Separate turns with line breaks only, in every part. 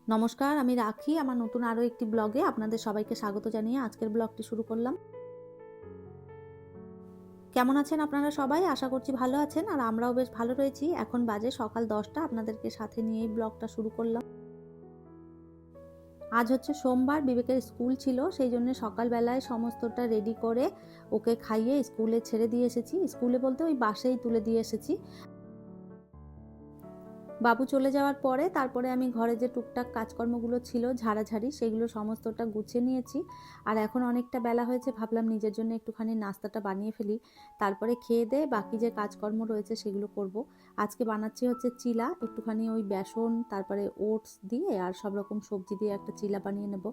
নমস্কার, আমি রাখি। আমার নতুন আরও একটি ব্লগে আপনাদের সবাইকে স্বাগত জানিয়ে আজকের ব্লগটি শুরু করলাম। কেমন আছেন আপনারা সবাই? আশা করছি ভালো আছেন, আর আমরাও বেশ ভালো রয়েছি। এখন বাজে সকাল 10টা, আপনাদেরকে সাথে নিয়েই ব্লগটা শুরু করলাম। আজ হচ্ছে সোমবার, বিবেকের স্কুল ছিল, সেই জন্য সকালবেলায় সমস্তটা রেডি করে ওকে খাইয়ে স্কুলে ছেড়ে দিয়ে এসেছি। স্কুলে বলতে ওই বাসেই তুলে দিয়ে এসেছি। বাবু চলে যাওয়ার পরে তারপরে আমি ঘরে যে টুকটাক কাজকর্মগুলো ছিল ঝাড়াঝাড়ি, সেগুলো সমস্তটা গুছিয়ে নিয়েছি। আর এখন অনেকটা বেলা হয়েছে, ভাবলাম নিজের জন্য একটুখানি নাস্তাটা বানিয়ে ফেলি, তারপরে খেয়ে দিয়ে বাকি যে কাজকর্ম রয়েছে সেগুলো করব। আজকে বানাচ্ছি হচ্ছে চিলা, একটুখানি ওই বেসন তারপরে ওটস দিয়ে আর সব রকম সবজি দিয়ে একটা চিলা বানিয়ে নেব।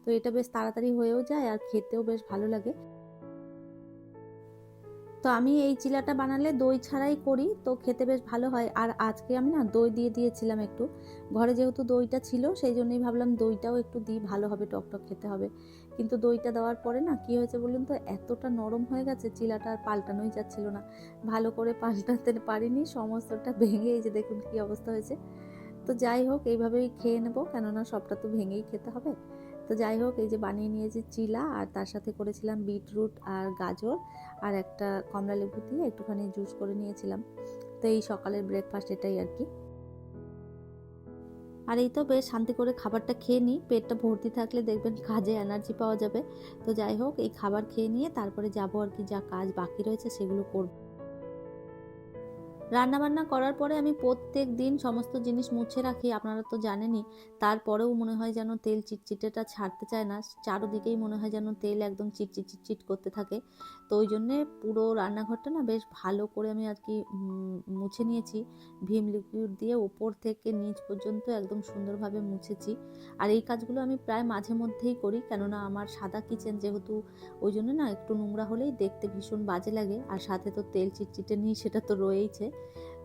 তো এটা বেশ তাড়াতাড়ি হয়েও যায় আর খেতেও বেশ ভালো লাগে। তো আমি এই চিলাটা বানালে দই ছাড়াই করি, তো খেতে বেশ ভালো হয়। আর আজকে আমি না দই দিয়ে দিয়েছিলাম একটু, ঘরে যেহেতু দইটা ছিল সেই জন্যই ভাবলাম দইটাও একটু দিই, ভালো হবে, টকটক খেতে হবে। কিন্তু দইটা দেওয়ার পরে না কি হয়েছে বলুন তো, এতটা নরম হয়ে গেছে চিলাটা, আর পাল্টানোই যাচ্ছিল না। ভালো করে পাল্টাতে পারিনি, সমস্তটা ভেঙে এই যে দেখুন কি অবস্থা হয়েছে। তো যাই হোক, এইভাবেই খেয়ে নেবো, কেননা সবটা তো ভেঙেই খেতে হবে। তো যাই হোক, এই যে বানিয়ে নিয়েছি চিলা, আর তার সাথে করেছিলাম বিটরুট আর গাজর আর একটা কমলা লেবু দিয়ে একটুখানি জুস করে নিয়েছিলাম। তো এই সকালের ব্রেকফাস্ট এটাই আর কি। আর এই তো বেশ শান্তি করে খাবারটা খেয়ে নিই, পেটটা ভর্তি থাকলে দেখবেন কাজে এনার্জি পাওয়া যাবে। তো যাই হোক, এই খাবার খেয়ে নিয়ে তারপরে যাবো আর কি, যা কাজ বাকি রয়েছে সেগুলো করবো। রান্নাবান্না করার পরে আমি প্রত্যেক দিন সমস্ত জিনিস মুছে রাখি, আপনারা তো জানেনই। তারপরেও মনে হয় যেন তেল চিটচিটেটা ছাড়তে চায় না, চারোদিকেই মনে হয় যেন তেল একদম চিটচিট চিটচিট করতে থাকে। তো ওই জন্যে পুরো রান্নাঘরটা না বেশ ভালো করে আমি আর কি মুছে নিয়েছি। ভিম লিকুইড দিয়ে ওপর থেকে নিচ পর্যন্ত একদম সুন্দরভাবে মুছেছি। আর এই কাজগুলো আমি প্রায় মাঝে মধ্যেই করি, কেননা আমার সাদা কিচেন যেহেতু, ওই জন্য না একটু নোংরা হলেই দেখতে ভীষণ বাজে লাগে। আর সাথে তো তেল চিটচিটে নিয়ে সেটা তো রয়েইছে।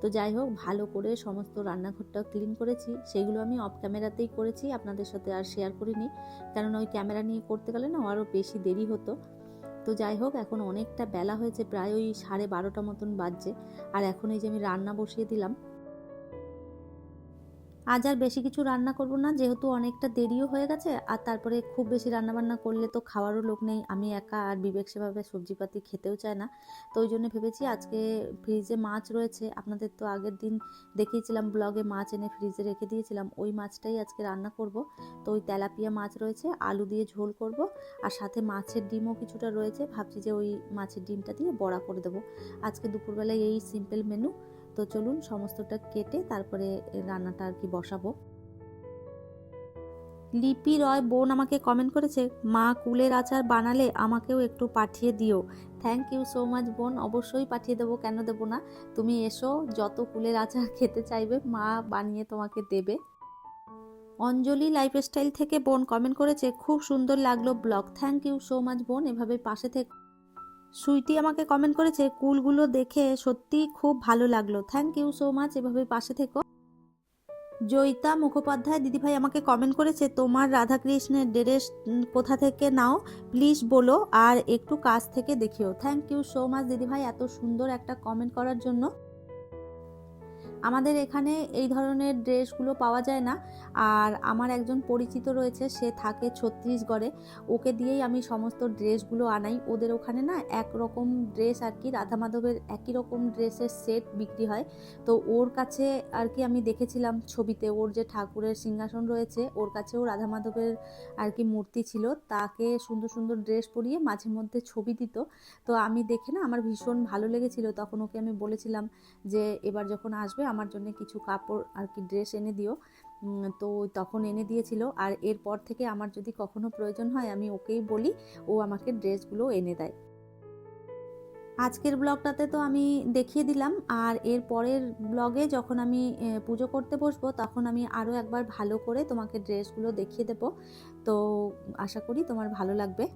তো যাই হোক, ভালো করে সমস্ত রান্নাঘরটা ক্লিন করেছি, সেগুলো আমি অফ ক্যামেরাতেই করেছি, আপনাদের সাথে আর শেয়ার করিনি, কেননা ওই ক্যামেরা নিয়ে করতে গেলে না আরও বেশি দেরি হতো। তো যাই হোক, এখন অনেকটা বেলা হয়েছে, প্রায় ওই 12:30 মতন বাজছে। আর এখন এই যে আমি রান্না বসিয়ে দিলাম। আজ আর বেশি কিছু রান্না করব না, যেহেতু অনেকটা দেরিও হয়ে গেছে। আর তারপরে খুব বেশি রান্নাবান্না করলে তো খাওয়ারও লোক নেই, আমি একা, আর বিবেক সেভাবে সবজিপাতি খেতেও চায় না। তো ওই জন্য ভেবেছি আজকে ফ্রিজে মাছ রয়েছে, আপনাদের তো আগের দিন দেখিয়েছিলাম ব্লগে, মাছ এনে ফ্রিজে রেখে দিয়েছিলাম, ওই মাছটাই আজকে রান্না করব। তো ওই তেলাপিয়া মাছ রয়েছে, আলু দিয়ে ঝোল করব। আর সাথে মাছের ডিমও কিছুটা রয়েছে, ভাবছি যে ওই মাছের ডিমটা দিয়ে বড়া করে দেবো। আজকে দুপুরবেলায় এই সিম্পল মেনু। তো চলুন সমস্তটা কেটে তারপরে রান্নাটা আর কি বসাবো। লিপি রয় বোন আমাকে কমেন্ট করেছে, মা কুলের আচার বানালে আমাকেও একটু পাঠিয়ে দিও। থ্যাংক ইউ সো মাচ বোন, অবশ্যই পাঠিয়ে দেবো, কেন দেবো না। তুমি এসো, যত কুলের আচার খেতে চাইবে মা বানিয়ে তোমাকে দেবে। অঞ্জলি লাইফস্টাইল থেকে বোন কমেন্ট করেছে, খুব সুন্দর লাগলো blog. Thank you so much বোন, এভাবে পাশে থেকে। সুইটি আমাকে কমেন্ট করেছে, কুলগুলো দেখে সত্যি খুব ভালো লাগলো। থ্যাংক ইউ সো মাচ, এভাবে পাশে থেকো। জয়িতা মুখোপাধ্যায় দিদিভাই আমাকে কমেন্ট করেছে, তোমার রাধাকৃষ্ণের ড্রেস কোথা থেকে নাও প্লিজ বলো, আর একটু কাছ থেকে দেখিও। থ্যাংক ইউ সো মাচ দিদিভাই, এত সুন্দর একটা কমেন্ট করার জন্য। আমাদের এখানে এই ধরনের ড্রেসগুলো পাওয়া যায় না। আর আমার একজন পরিচিত রয়েছে, সে থাকে ছত্তিশগড়ে, ওকে দিয়েই আমি সমস্ত ড্রেসগুলো আনাই। ওদের ওখানে না একরকম ড্রেস আর কি, রাধা মাধবের একই রকম ড্রেসের সেট বিক্রি হয়। তো ওর কাছে আর কি আমি দেখেছিলাম ছবিতে, ওর যে ঠাকুরের সিংহাসন রয়েছে ওর কাছেও রাধা মাধবের আর কি মূর্তি ছিল, তাকে সুন্দর সুন্দর ড্রেস পরিয়ে মাঝে মধ্যে ছবি দিত। তো আমি দেখে না আমার ভীষণ ভালো লেগেছিল, তখন ওকে আমি বলেছিলাম যে এবার যখন আসবে আমার জন্য কিছু কাপড় আর কি ড্রেস এনে দিও। তো তখন এনে দিয়েছিল। আর এরপর থেকে আমার যদি কখনো প্রয়োজন হয় আমি ওকেই বলি, ও আমাকে ড্রেসগুলো এনে দেয়। আজকের ব্লগটাতে তো আমি দেখিয়ে দিলাম, আর এর পরের ব্লগে যখন আমি পুজো করতে বসবো তখন আমি আরও একবার ভালো করে তোমাকে ড্রেসগুলো দেখিয়ে দেবো। তো আশা করি তোমার ভালো লাগবে।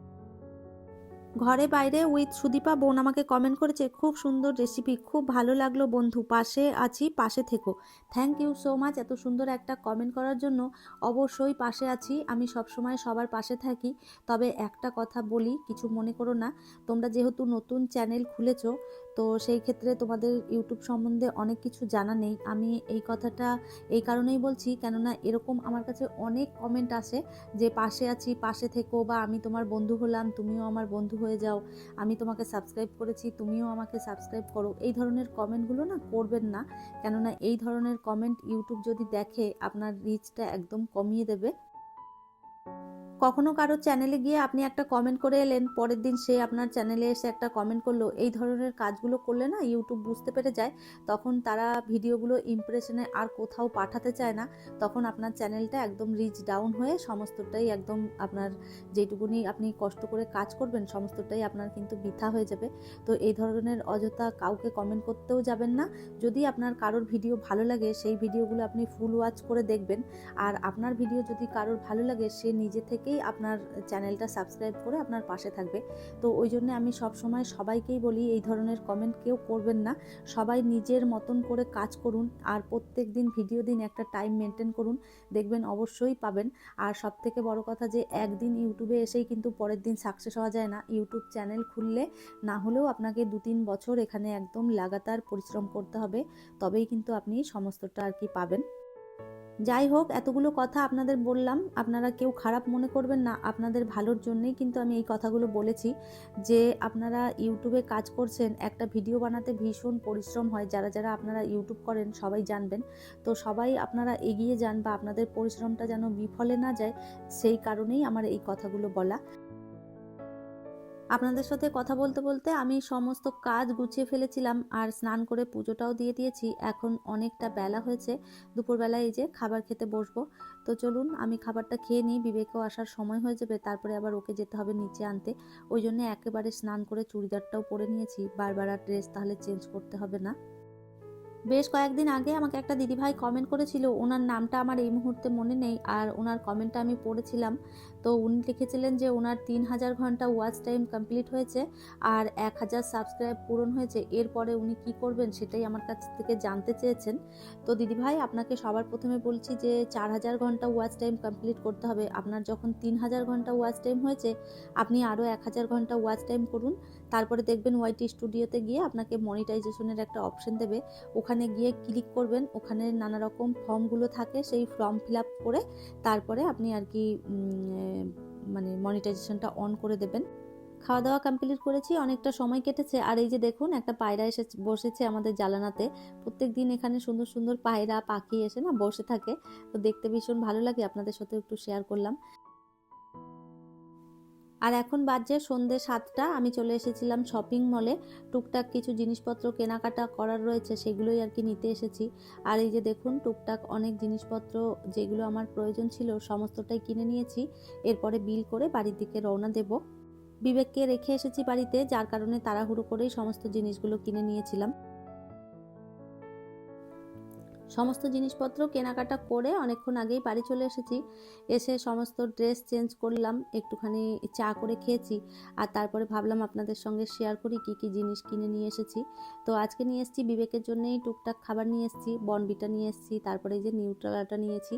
ঘরে বাইরে উইথ সুদীপা বোন আমাকে কমেন্ট করেছে, খুব সুন্দর রেসিপি, খুব ভালো লাগলো বন্ধু, পাশে আছি, পাশে থেকো। থ্যাংক ইউ সো মাচ এত সুন্দর একটা কমেন্ট করার জন্য। অবশ্যই পাশে আছি, আমি সবসময় সবার পাশে থাকি। তবে একটা কথা বলি, কিছু মনে করো না, তোমরা যেহেতু নতুন চ্যানেল খুলেছো, তো সেই ক্ষেত্রে তোমাদের ইউটিউব সম্বন্ধে অনেক কিছু জানা নেই। আমি এই কথাটা এই কারণেই বলছি, কেননা এরকম আমার কাছে অনেক কমেন্ট আসে যে পাশে আছি, পাশে থেকো, বা আমি তোমার বন্ধু হলাম, তুমিও আমার বন্ধু হয়ে যাও, আমি তোমাকে সাবস্ক্রাইব করেছি, তুমিও আমাকে সাবস্ক্রাইব করো। এই ধরনের কমেন্টগুলো না করবেন না, কেননা এই ধরনের কমেন্ট ইউটিউব যদি দেখে আপনার রিচটা একদম কমিয়ে দেবে। কখনো কারো চ্যানেলে গিয়ে আপনি একটা কমেন্ট করে এলেন, পরের দিন সে আপনার চ্যানেলে এসে একটা কমেন্ট করলো, এই ধরনের কাজগুলো করলে না ইউটিউব বুঝতে পেরে যায়, তখন তারা ভিডিওগুলো ইমপ্রেশনে আর কোথাও পাঠাতে চায় না, তখন আপনার চ্যানেলটা একদম রিচ ডাউন হয়ে সমস্তটাই একদম আপনার যেটুকুনি আপনি কষ্ট করে কাজ করবেন সমস্তটাই আপনার কিন্তু বৃথা হয়ে যাবে। তো এই ধরনের অযথা কাউকে কমেন্ট করতেও যাবেন না। যদি আপনার কারোর ভিডিও ভালো লাগে সেই ভিডিওগুলো আপনি ফুল ওয়াচ করে দেখবেন, আর আপনার ভিডিও যদি কারোর ভালো লাগে সে নিজে থেকেই আপনার চ্যানেলটা সাবস্ক্রাইব করে আপনার পাশে থাকবে। তো ওই জন্য আমি সব সময় সবাইকেই বলি এই ধরনের কমেন্ট কেউ করবেন না, সবাই নিজের মতন করে কাজ করুন, আর প্রত্যেক দিন ভিডিও দিন একটা টাইম মেনটেন করুন, দেখবেন অবশ্যই পাবেন। আর সব থেকে বড় কথা যে একদিন ইউটিউবে এসেই কিন্তু পরের দিন সাকসেস হওয়া যায় না। ইউটিউব চ্যানেল খুললে না হলেও আপনাকে 2-3 বছর এখানে একদম লাগাতার পরিশ্রম করতে হবে, তবেই কিন্তু আপনি সমস্তটা আর কি পাবেন। যাই হোক, এতগুলো কথা আপনাদের বললাম, আপনারা কেউ খারাপ মনে করবেন না, আপনাদের ভালোর জন্যই কিন্তু আমি এই কথাগুলো বলেছি, যে আপনারা ইউটিউবে কাজ করছেন, একটা ভিডিও বানাতে ভীষণ পরিশ্রম হয়, যারা যারা আপনারা ইউটিউব করেন সবাই জানবেন। তো সবাই আপনারা এগিয়ে যান, বা আপনাদের পরিশ্রমটা যেন বিফলে না যায়, সেই কারণেই আমার এই কথাগুলো বলা। আপনাদের সাথে কথা বলতে বলতে আমি সমস্ত কাজ গুছিয়ে ফেলেছিলাম, আর স্নান করে পুজোটাও দিয়ে দিয়েছি। এখন অনেকটা বেলা হয়েছে, দুপুরবেলায় এই যে খাবার খেতে বসবো। তো চলুন আমি খাবারটা খেয়ে নিই, বিবেকও আসার সময় হয়ে যাবে, তারপরে আবার ওকে যেতে হবে নিচে আনতে। ওই জন্য একেবারে স্নান করে চুড়িদারটাও পরে নিয়েছি, বারবার আর ড্রেস তাহলে চেঞ্জ করতে হবে না। বেশ কয়েকদিন আগে আমাকে একটা দিদিভাই কমেন্ট করেছিল, ওনার নামটা আমার এই মুহূর্তে মনে নেই, আর ওনার কমেন্টটা আমি পড়েছিলাম। তো উনি লিখেছিলেন যে ওনার 3000 ঘন্টা ওয়াচ টাইম কমপ্লিট হয়েছে, আর 1000 সাবস্ক্রাইব পূরণ হয়েছে, এরপরে উনি কি করবেন সেটাই আমার কাছ থেকে জানতে চেয়েছেন। তো দিদিভাই, আপনাকে সবার প্রথমে বলছি যে 4000 ঘন্টা ওয়াচ টাইম কমপ্লিট করতে হবে। আপনার যখন 3000 ঘন্টা ওয়াচ টাইম হয়েছে, আপনি আরও 1000 ঘন্টা ওয়াচ টাইম করুন, তারপরে দেখবেন ওয়াইটি স্টুডিওতে গিয়ে আপনাকে মনিটাইজেশনের একটা অপশন দেবে, ওখানে গিয়ে ক্লিক করবেন, ওখানে নানা রকম ফর্মগুলো থাকে, সেই ফর্ম ফিল আপ করে তারপরে আপনি আর কি মানে মনিটাইজেশনটা অন করে দেবেন। খাওয়া দাওয়া কমপ্লিট করেছি, অনেকটা সময় কেটেছে, আর এই যে দেখুন একটা পায়রা এসে বসেছে আমাদের জানালাতে। প্রত্যেক দিন এখানে সুন্দর সুন্দর পায়রা পাখি এসে না বসে থাকে, তো দেখতে ভীষণ ভালো লাগে, আপনাদের সাথে একটু শেয়ার করলাম। আর এখন বাজে সন্ধ্যে 7টা, আমি চলে এসেছিলাম শপিং মলে, টুকটাক কিছু জিনিসপত্র কেনাকাটা করার রয়েছে, সেগুলোই আর কি নিতে এসেছি। আর এই যে দেখুন টুকটাক অনেক জিনিসপত্র যেগুলো আমার প্রয়োজন ছিল সমস্তটাই কিনে নিয়েছি। এরপরে বিল করে বাড়ির দিকে রওনা দেব। বিবেককে রেখে এসেছি বাড়িতে, যার কারণে তাড়াহুড়ো করেই সমস্ত জিনিসগুলো কিনে নিয়েছিলাম। সমস্ত জিনিসপত্র কেনাকাটা করে অনেকক্ষণ আগেই বাড়ি চলে এসেছি। এসে সমস্ত ড্রেস চেঞ্জ করলাম, একটুখানি চা করে খেয়েছি, আর তারপরে ভাবলাম আপনাদের সঙ্গে শেয়ার করি কি কি জিনিস কিনে নিয়ে এসেছি। তো আজকে নিয়ে এসেছি বিবেকের জন্যই টুকটাক খাবার নিয়ে এসেছি, বর্নভিটা নিয়ে এসেছি, তারপরে এই যে নিউট্রালাটা নিয়েছি,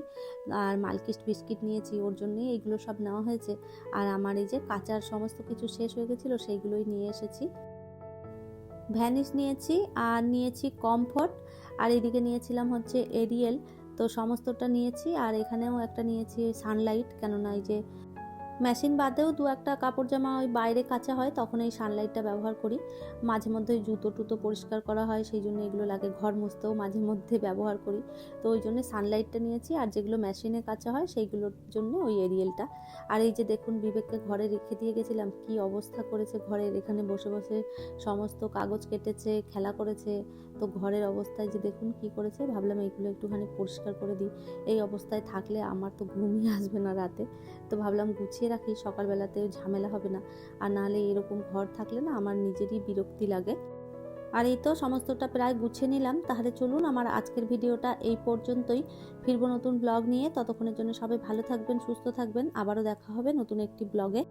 আর মালকিস্ট বিস্কিট নিয়েছি, ওর জন্যই এইগুলো সব নেওয়া হয়েছে। আর আমার এই যে কাঁচার সমস্ত কিছু শেষ হয়ে গেছিলো, সেইগুলোই নিয়ে এসেছি। ভ্যানিশ নিয়েছি, আর নিয়েছি কমফর্ট, আর এদিকে নিয়েছিলাম হচ্ছে এরিয়েল। তো সমস্তটা নিয়েছি, আর এখানেও একটা নিয়েছি সানলাইট, কেননা এই যে মেশিন বাদেও দু একটা কাপড় জামা ওই বাইরে কাচা হয়, তখন এই সানলাইটটা ব্যবহার করি। মাঝে মধ্যে জুতো টুতো পরিষ্কার করা হয়, সেই জন্য এগুলো লাগে। ঘর মুছতেও মাঝে মধ্যে ব্যবহার করি, তো ওই জন্য সানলাইটটা নিয়েছি। আর যেগুলো মেশিনে কাচা হয় সেইগুলোর জন্য ওই এরিয়েলটা। আর এই যে দেখুন বিবেককে ঘরে রেখে দিয়ে গেছিলাম, কি অবস্থা করেছে ঘরের, এখানে বসে বসে সমস্ত কাগজ কেটেছে, খেলা করেছে। তো ঘরের অবস্থায় যে দেখুন কি করেছে, ভাবলাম এইগুলো একটুখানি পরিষ্কার করে দিই। এই অবস্থায় থাকলে আমার তো ঘুমই আসবে না রাতে, তো ভাবলাম গুছিয়ে রাখি, সকালবেলাতেও ঝামেলা হবে না। আর নাহলে এরকম ঘর থাকলে না আমার নিজেরই বিরক্তি লাগে। আর এই তো সমস্তটা প্রায় গুছিয়ে নিলাম। তাহলে চলুন আমার আজকের ভিডিওটা এই পর্যন্তই। ফিরবো নতুন ব্লগ নিয়ে, ততক্ষণের জন্য সবাই ভালো থাকবেন, সুস্থ থাকবেন, আবারও দেখা হবে নতুন একটি ব্লগে।